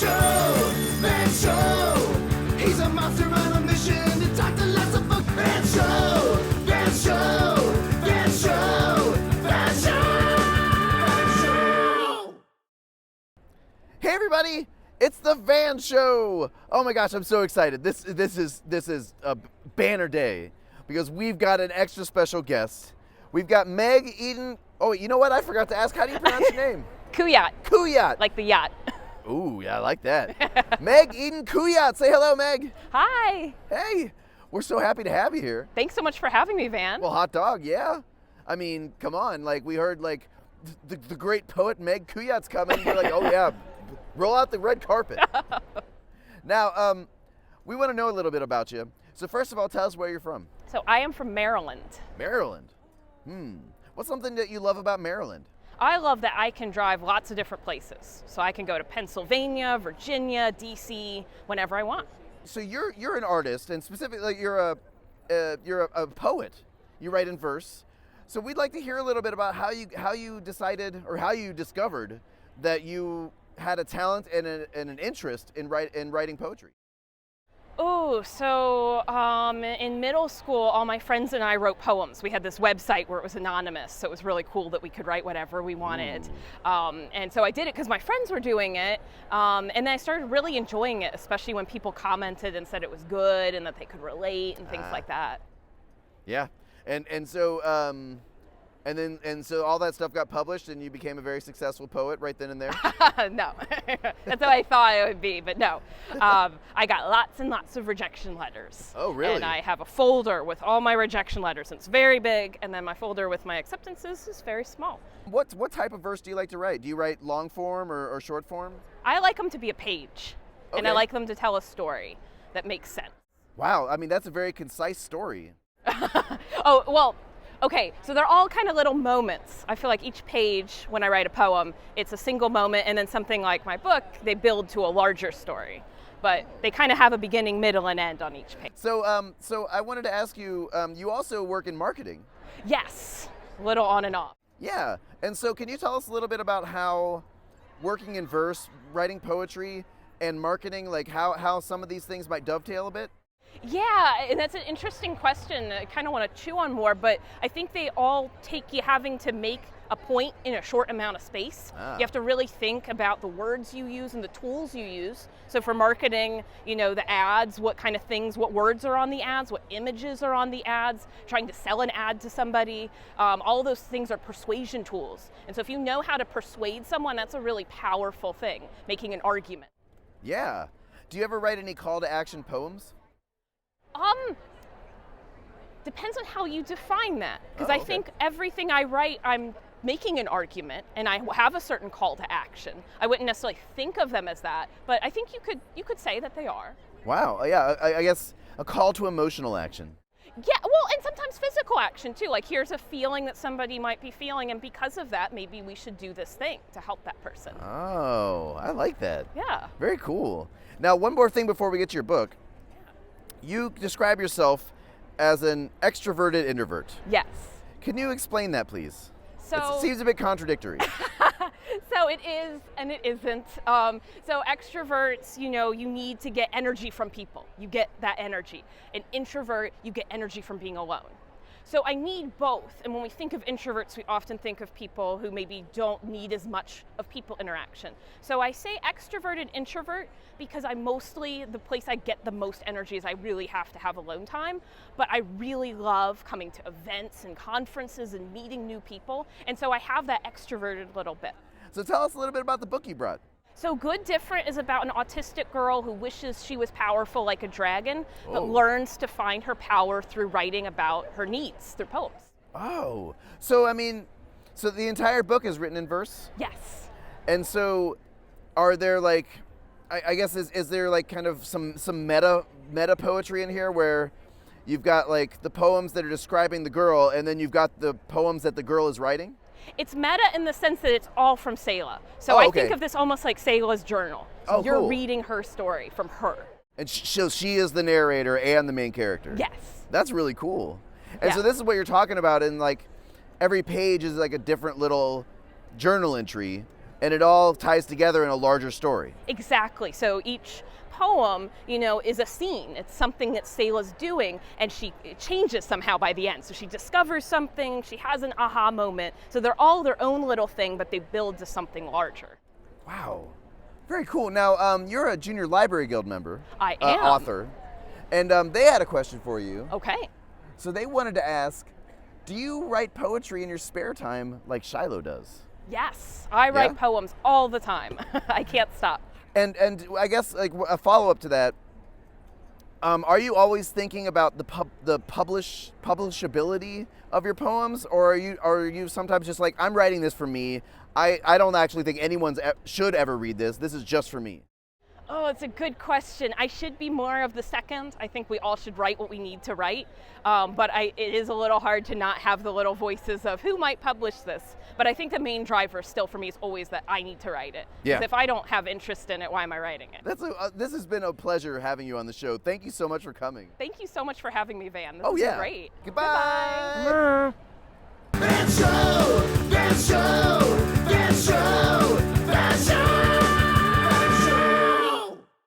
Van Show. He's a monster on a mission to talk to lots of folks. Van Show. Van Show. Van Show. Van Show. Hey everybody, it's the Van Show. Oh my gosh, I'm so excited. This is a banner day because we've got an extra special guest. We've got Meg Eden. Oh, you know what? I forgot to ask. How do you pronounce your name? Kuyatt. Kuyatt. Like the yacht. Ooh, yeah, I like that. Meg Eden Kuyatt. Say hello, Meg. Hi. Hey, we're so happy to have you here. Thanks so much for having me, Van. Well, hot dog, yeah. I mean, come on. Like, we heard, like, the great poet Meg Kuyatt's coming. We're like, oh, yeah, roll out the red carpet. Now, we want to know a little bit about you. So first of all, tell us where you're from. So I am from Maryland. Maryland. What's something that you love about Maryland? I love that I can drive lots of different places. So I can go to Pennsylvania, Virginia, DC, whenever I want. So you're an artist, and specifically you're a poet. You write in verse. So we'd like to hear a little bit about how you decided or how you discovered that you had a talent and an interest in writing poetry. Oh, so in middle school, all my friends and I wrote poems. We had this website where it was anonymous, so it was really cool that we could write whatever we wanted. And so I did it because my friends were doing it, and then I started really enjoying it, especially when people commented and said it was good and that they could relate and things like that. Yeah, and so so all that stuff got published, and you became a very successful poet right then and there. No, that's what I thought it would be, but no. I got lots and lots of rejection letters. Oh, really? And I have a folder with all my rejection letters. It's very big, and then my folder with my acceptances is very small. What type of verse do you like to write? Do you write long form or short form? I like them to be a page, and I Okay. like them to tell a story that makes sense. Wow, I mean, that's a very concise story. Oh, well, okay, so they're all kind of little moments. I feel like each page, when I write a poem, it's a single moment, and then something like my book, they build to a larger story. But they kind of have a beginning, middle, and end on each page. So so I wanted to ask you, you also work in marketing. Yes, a little on and off. Yeah, and so can you tell us a little bit about how working in verse, writing poetry, and marketing, like how some of these things might dovetail a bit? Yeah, and that's an interesting question. I kind of want to chew on more, but I think they all take you having to make a point in a short amount of space. You have to really think about the words you use and the tools you use. So for marketing, you know, the ads, what kind of things, what words are on the ads, what images are on the ads, trying to sell an ad to somebody, all of those things are persuasion tools. And so if you know how to persuade someone, that's a really powerful thing, making an argument. Yeah. Do you ever write any call to action poems? Depends on how you define that. Because I okay. think everything I write, I'm making an argument and I have a certain call to action. I wouldn't necessarily think of them as that, but I think you could say that they are. Wow, yeah, I guess a call to emotional action. Yeah, well, and sometimes physical action too. Like here's a feeling that somebody might be feeling, and because of that, maybe we should do this thing to help that person. Oh, I like that. Yeah. Very cool. Now, one more thing before we get to your book. You describe yourself as an extroverted introvert. Yes. Can you explain that, please? So It seems a bit contradictory. So it is and it isn't. So extroverts, you know, you need to get energy from people. You get that energy. An introvert, you get energy from being alone. So I need both. And when we think of introverts, we often think of people who maybe don't need as much of people interaction. So I say extroverted introvert because the place I get the most energy is I really have to have alone time. But I really love coming to events and conferences and meeting new people. And so I have that extroverted little bit. So tell us a little bit about the book you brought. So Good Different is about an autistic girl who wishes she was powerful like a dragon, but Oh. learns to find her power through writing about her needs through poems. Oh, so I mean, so the entire book is written in verse? Yes. And so are there like, I guess, is there like kind of some meta poetry in here where you've got like the poems that are describing the girl and then you've got the poems that the girl is writing? It's meta in the sense that it's all from Selah. So Oh, I okay. think of this almost like Selah's journal. So Oh, you're cool. reading her story from her. And she is the narrator and the main character. Yes. That's really cool. And Yeah. so this is what you're talking about, and like every page is like a different little journal entry and it all ties together in a larger story. Exactly. So each poem, is a scene. It's something that Selah's doing, and it changes somehow by the end. So she discovers something, she has an aha moment. So they're all their own little thing, but they build to something larger. Wow. Very cool. Now, you're a Junior Library Guild member. I am. Author. And they had a question for you. Okay. So they wanted to ask, do you write poetry in your spare time like Shiloh does? Yes, I write Yeah? poems all the time. I can't stop. And I guess like a follow-up to that, are you always thinking about the publishability of your poems, or are you sometimes just like, I'm writing this for me. I don't actually think anyone should ever read this. This is just for me. Oh, it's a good question. I should be more of the second. I think we all should write what we need to write. But it is a little hard to not have the little voices of who might publish this. But I think the main driver still for me is always that I need to write it. Yeah. Because if I don't have interest in it, why am I writing it? This has been a pleasure having you on the show. Thank you so much for coming. Thank you so much for having me, Van. This Oh has yeah. been great. Goodbye. Goodbye.